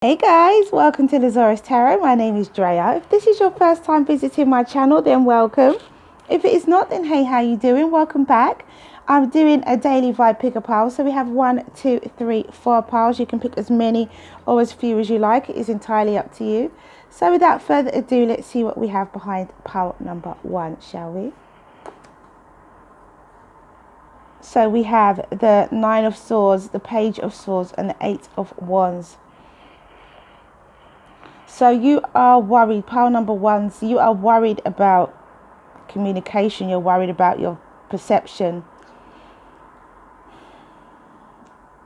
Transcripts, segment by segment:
Hey guys, welcome to the Zarious Tarot. My name is Drea. If this is your first time visiting my channel, then welcome. If it is not, then hey, how you doing? Welcome back. I'm doing a daily vibe pick a pile. So we have 1, 2, 3, 4 piles. You can pick as many or as few as you like. It is entirely up to you. So without further ado, let's see what we have behind pile number 1, shall we? So we have the 9 of Swords, the Page of Swords, and the 8 of Wands. So you are worried, pile number 1, so you are worried about communication, you're worried about your perception.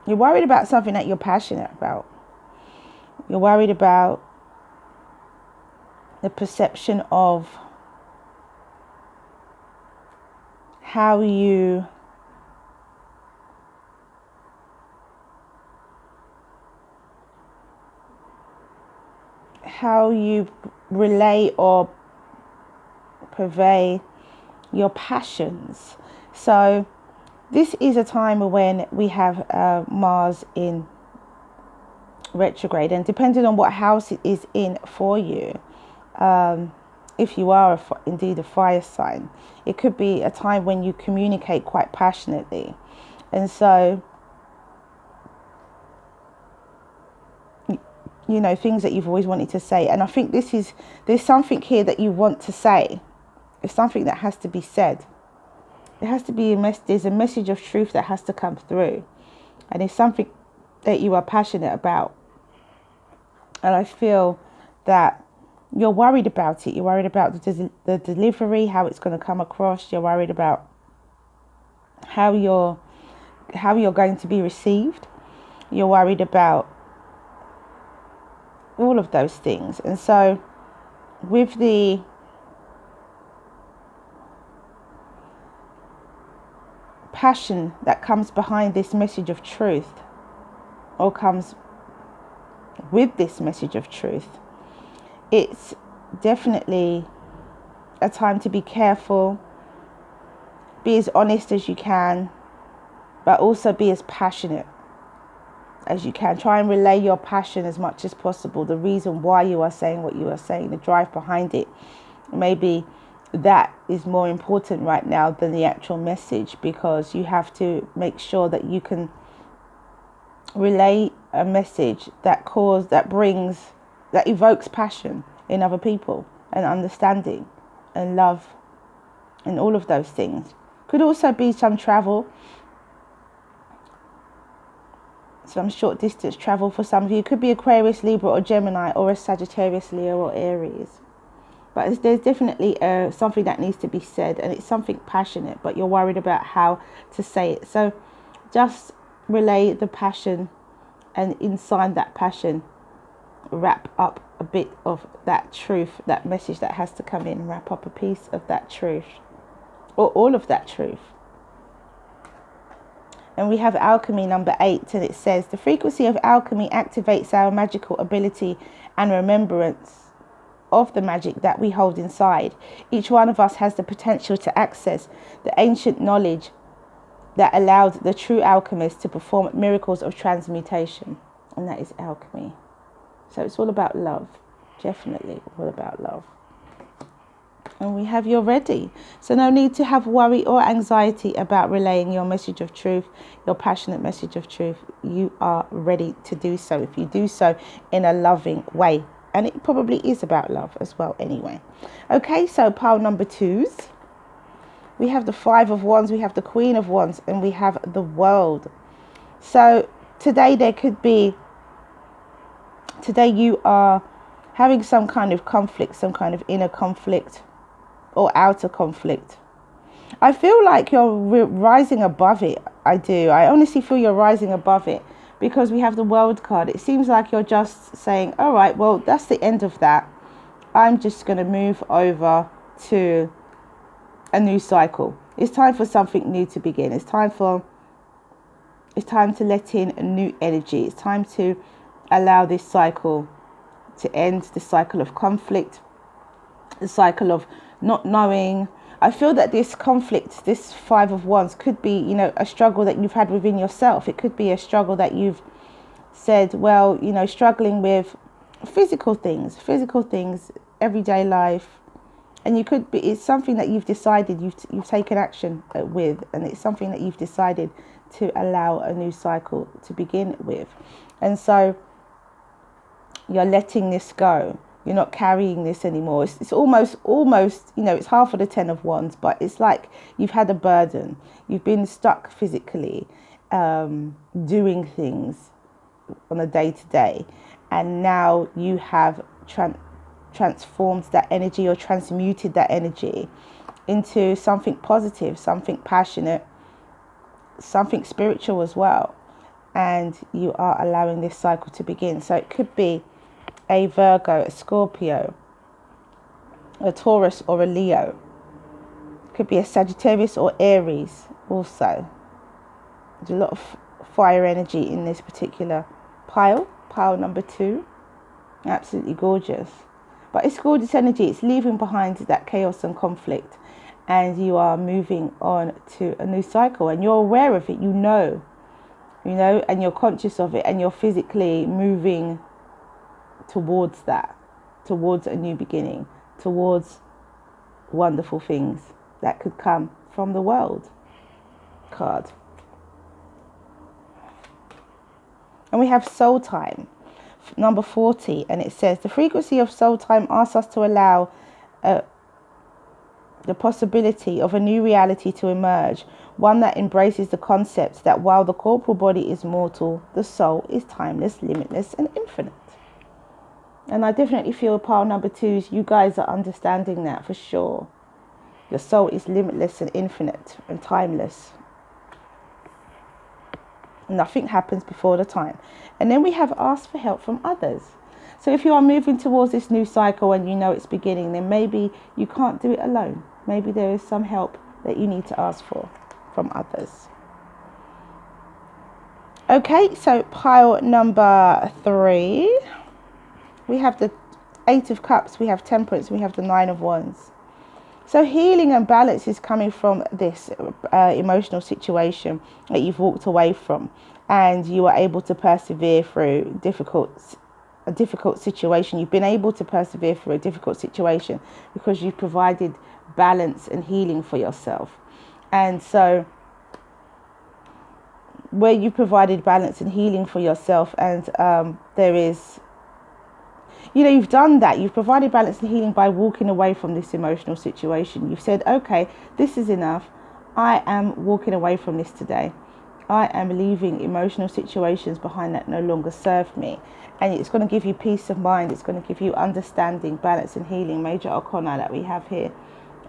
You're worried about something that you're passionate about. You're worried about the perception of how you relay or purvey your passions. So this is a time when we have Mars in retrograde, and depending on what house it is in for you, if you are indeed a fire sign, it could be a time when you communicate quite passionately. And so, you know, things that you've always wanted to say. And I think there's something here that you want to say. It's something that has to be said. There has to be there's a message of truth that has to come through. And it's something that you are passionate about. And I feel that you're worried about it. You're worried about the delivery, how it's going to come across. You're worried about how you're going to be received. You're worried about all of those things. And so with the passion that comes behind this message of truth, or comes with this message of truth, it's definitely a time to be careful, be as honest as you can, but also be as passionate as you can. Try and relay your passion as much as possible, the reason why you are saying what you are saying, the drive behind it. Maybe that is more important right now than the actual message, because you have to make sure that you can relay a message that evokes passion in other people, and understanding and love and all of those things. Could also be some travel, some short distance travel for some of you. Could be Aquarius, Libra or Gemini, or a Sagittarius, Leo or Aries. But there's definitely something that needs to be said, and it's something passionate, but you're worried about how to say it. So just relay the passion, and inside that passion, wrap up a bit of that truth, that message that has to come in. Wrap up a piece of that truth, or all of that truth. And we have alchemy number 8, and it says the frequency of alchemy activates our magical ability and remembrance of the magic that we hold inside. Each one of us has the potential to access the ancient knowledge that allowed the true alchemist to perform miracles of transmutation, and that is alchemy. So it's all about love, definitely all about love. And we have you're ready. So no need to have worry or anxiety about relaying your message of truth, your passionate message of truth. You are ready to do so, if you do so in a loving way. And it probably is about love as well anyway. Okay, so pile number 2s. We have the 5 of Wands, we have the Queen of Wands, and we have the World. So today you are having some kind of conflict, some kind of inner conflict or outer conflict. I feel like you're rising above it. I honestly feel you're rising above it, because we have the World card. It seems like you're just saying, all right, well, that's the end of that. I'm just going to move over to a new cycle. It's time for something new to begin. It's time to let in a new energy. It's time to allow this cycle to end, the cycle of conflict, the cycle of not knowing. I feel that this conflict, this 5 of Wands, could be, you know, a struggle that you've had within yourself. It could be a struggle that you've said, well, you know, struggling with physical things, everyday life. And you could be, it's something that you've decided you've taken action with, and it's something that you've decided to allow a new cycle to begin with. And so you're letting this go. You're not carrying this anymore. It's almost, you know, it's half of the 10 of Wands, but it's like you've had a burden. You've been stuck physically, doing things on a day-to-day. And now you have transformed that energy, or transmuted that energy into something positive, something passionate, something spiritual as well. And you are allowing this cycle to begin. So it could be a Virgo, a Scorpio, a Taurus, or a Leo. It could be a Sagittarius or Aries also. There's a lot of fire energy in this particular pile number 2. Absolutely gorgeous. But it's gorgeous energy. It's leaving behind that chaos and conflict, and you are moving on to a new cycle, and you're aware of it, you know, and you're conscious of it, and you're physically moving towards that, towards a new beginning, towards wonderful things that could come from the World card. And we have Soul Time, number 40, and it says the frequency of Soul Time asks us to allow the possibility of a new reality to emerge, one that embraces the concept that while the corporal body is mortal, the soul is timeless, limitless, and infinite. And I definitely feel pile number 2s, you guys are understanding that for sure. Your soul is limitless and infinite and timeless. Nothing happens before the time. And then we have asked for help from others. So if you are moving towards this new cycle and you know it's beginning, then maybe you can't do it alone. Maybe there is some help that you need to ask for from others. Okay, so pile number 3. We have the 8 of Cups, we have Temperance, we have the 9 of Wands. So healing and balance is coming from this emotional situation that you've walked away from, and you are able to persevere through a difficult situation. You've been able to persevere through a difficult situation because you've provided balance and healing for yourself. And so where you provided balance and healing for yourself, and there is, you know, you've done that. You've provided balance and healing by walking away from this emotional situation. You've said, okay, this is enough. I am walking away from this today. I am leaving emotional situations behind that no longer serve me. And it's going to give you peace of mind. It's going to give you understanding, balance and healing. Major arcana that we have here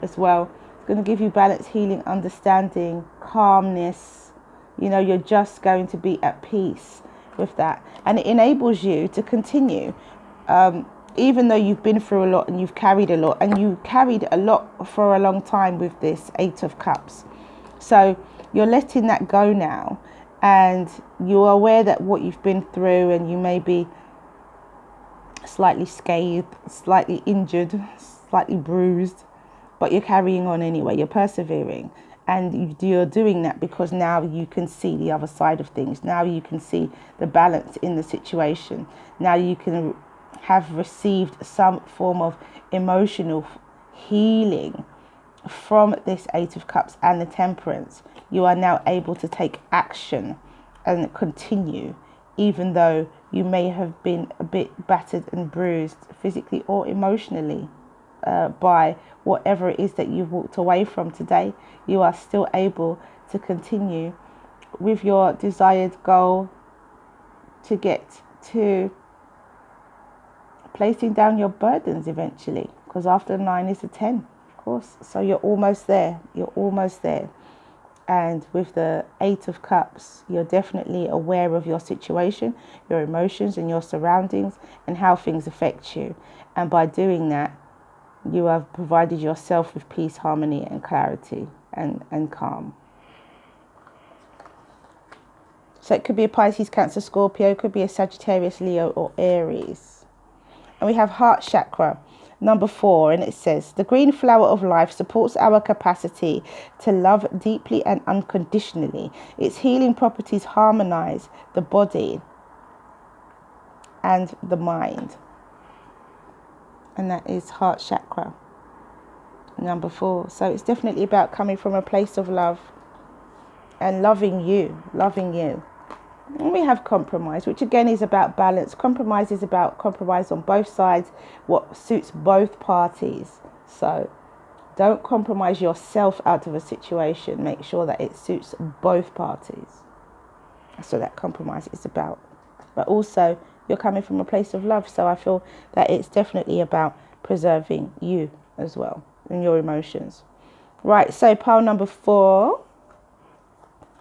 as well. It's going to give you balance, healing, understanding, calmness. You know, you're just going to be at peace with that. And it enables you to continue. Even though you've been through a lot and you've carried a lot, and you carried a lot for a long time with this 8 of Cups. So you're letting that go now, and you're aware that what you've been through, and you may be slightly scathed, slightly injured, slightly bruised, but you're carrying on anyway. You're persevering, and you're doing that because now you can see the other side of things. Now you can see the balance in the situation. Now you can have received some form of emotional healing from this 8 of Cups and the Temperance. You are now able to take action and continue, even though you may have been a bit battered and bruised physically or emotionally by whatever it is that you've walked away from today. You are still able to continue with your desired goal to get to placing down your burdens eventually, because after 9 is a 10, of course. So you're almost there. You're almost there. And with the 8 of Cups, you're definitely aware of your situation, your emotions and your surroundings, and how things affect you. And by doing that, you have provided yourself with peace, harmony and clarity and calm. So it could be a Pisces, Cancer, Scorpio, it could be a Sagittarius, Leo or Aries. And we have Heart Chakra, number 4, and it says, the green flower of life supports our capacity to love deeply and unconditionally. Its healing properties harmonize the body and the mind. And that is heart chakra, number 4. So it's definitely about coming from a place of love and loving you. And we have compromise, which again is about balance. Compromise is about compromise on both sides, what suits both parties. So don't compromise yourself out of a situation. Make sure that it suits both parties. That's what that compromise is about. But also, you're coming from a place of love. So I feel that it's definitely about preserving you as well and your emotions. Right, so pile number 4.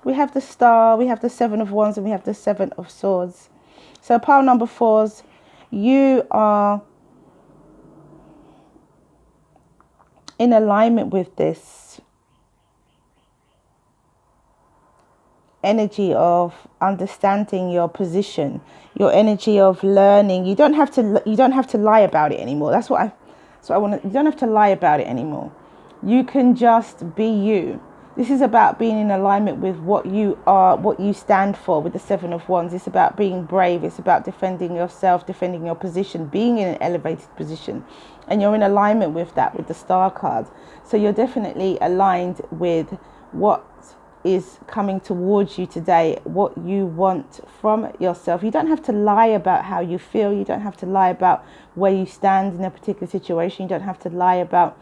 We have the Star, we have the 7 of Wands, and we have the 7 of Swords. So pile number 4s, you are in alignment with this energy of understanding your position, your energy of learning. You don't have to lie about it anymore. That's what I want. You don't have to lie about it anymore. You can just be you. This is about being in alignment with what you are, what you stand for with the 7 of Wands. It's about being brave. It's about defending yourself, defending your position, being in an elevated position. And you're in alignment with that, with the Star card. So you're definitely aligned with what is coming towards you today, what you want from yourself. You don't have to lie about how you feel. You don't have to lie about where you stand in a particular situation. You don't have to lie about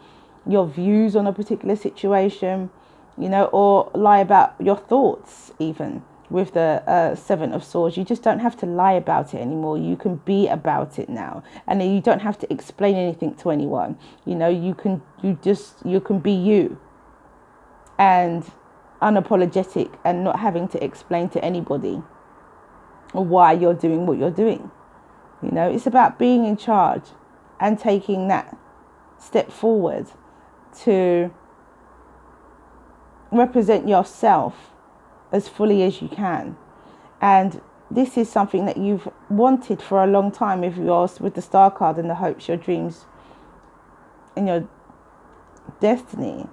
your views on a particular situation, you know, or lie about your thoughts even with the 7 of Swords. You just don't have to lie about it anymore. You can be about it now, and you don't have to explain anything to anyone. You know, you can be you and unapologetic, and not having to explain to anybody why you're doing what you're doing. You know, it's about being in charge and taking that step forward to represent yourself as fully as you can. And this is something that you've wanted for a long time if you're with the Star card and the hopes, your dreams and your destiny.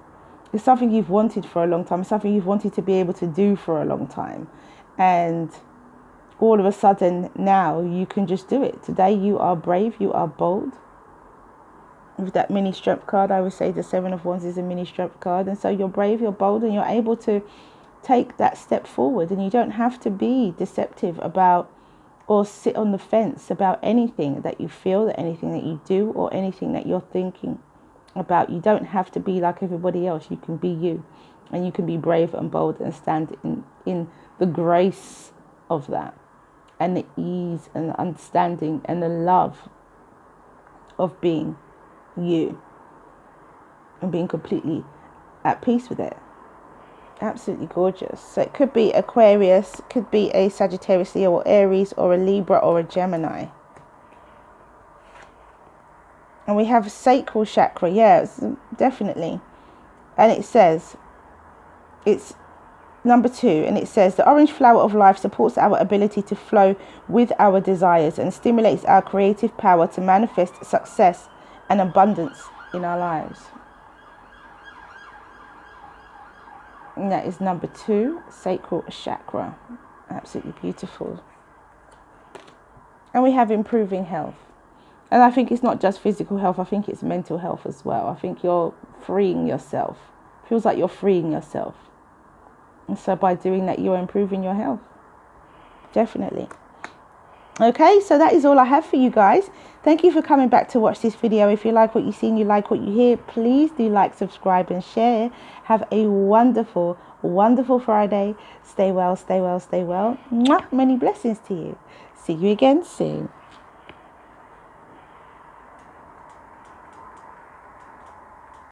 It's something you've wanted for a long time. It's something you've wanted to be able to do for a long time. And all of a sudden now you can just do it. Today you are brave, you are bold. With that mini strength card, I would say the 7 of Wands is a mini strength card. And so you're brave, you're bold, and you're able to take that step forward. And you don't have to be deceptive about or sit on the fence about anything that you feel, that anything that you do, or anything that you're thinking about. You don't have to be like everybody else. You can be you, and you can be brave and bold and stand in the grace of that, and the ease and the understanding and the love of being you and being completely at peace with it. Absolutely gorgeous. So it could be Aquarius, could be a Sagittarius, Leo, or Aries, or a Libra, or a Gemini. And we have sacral chakra. Yes, definitely. And it says, it's number 2, and it says, the orange flower of life supports our ability to flow with our desires and stimulates our creative power to manifest success and abundance in our lives. And that is number 2, sacral chakra. Absolutely beautiful. And we have improving health. And I think it's not just physical health. I think it's mental health as well. I think you're freeing yourself. It feels like you're freeing yourself. And so by doing that, you're improving your health. Definitely. Okay, so that is all I have for you guys. Thank you for coming back to watch this video. If you like what you see and you like what you hear, please do like, subscribe and share. Have a wonderful, wonderful Friday. Stay well, stay well, stay well. Mwah! Many blessings to you. See you again soon.